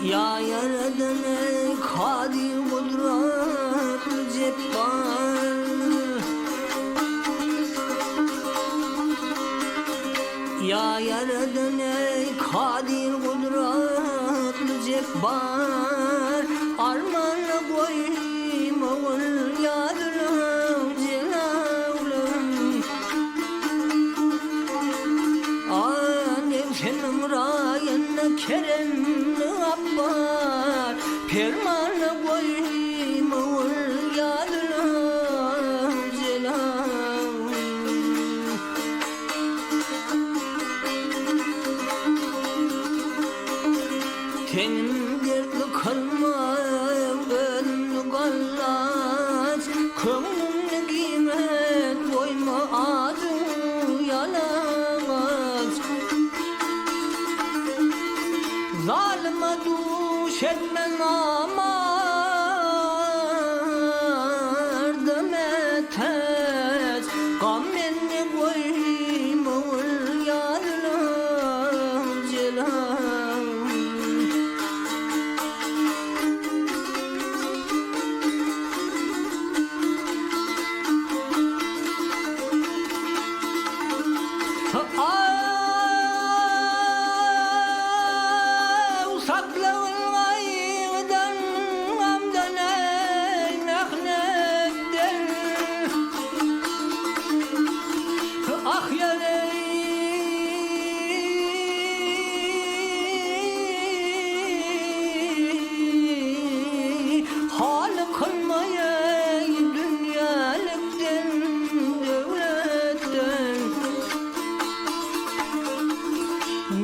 Ya Yaradan ey kadir kudretli cebbar, Ya Yaradan ey kadir kudretli cebbar, armana koyma ol yadırım celalım. Nefsenim rayına keremli abbar, permana koyma ol yadırım celalım. Tenim dertli kalmam, gönlü gallaç, kömrümlü kıymet koyma adı yalamaç. Zalime duş etme namar, demeteç gammenni koyma ol yadırım celalım. Saklavaydan gamdan ey mehnetten, ah yarey hali kılmaya dünyalıktan devletten.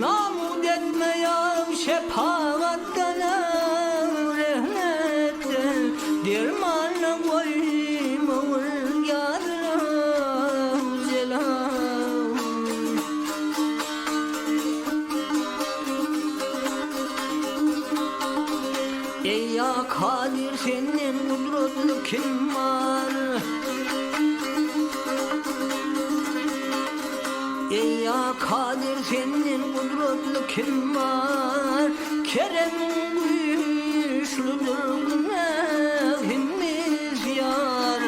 Namud etmeyem şefaattan rahmetten, dermanla koyma ol yadırım celalım. Ey ya kadir senin kudretli kim var? Ey ya kadir senin kudretli kim var? Keremin güçlüdür günahimiz yar.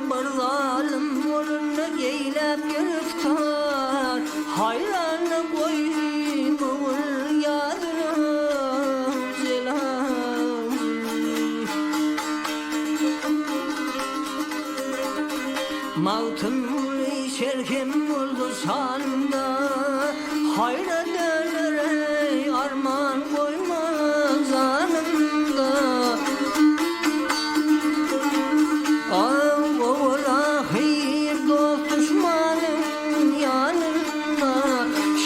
Bar zalim oluna geylep giriftar, hayrana koyma ol yadırım celalım. Mavtım şerhim oldu sanında, hayra döner ey arman koyma zanımda. Ola hayır dost düşmanın yanında,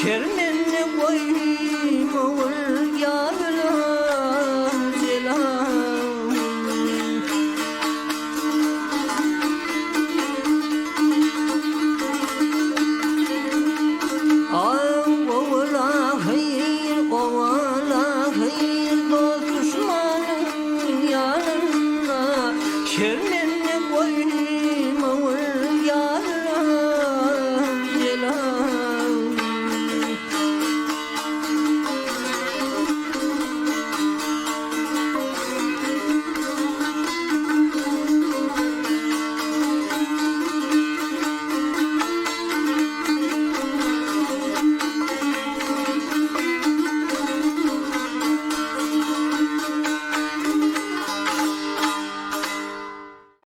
şermenle koyma ol yadırım celalım. Ola hayır dost düşmanın yanında, şer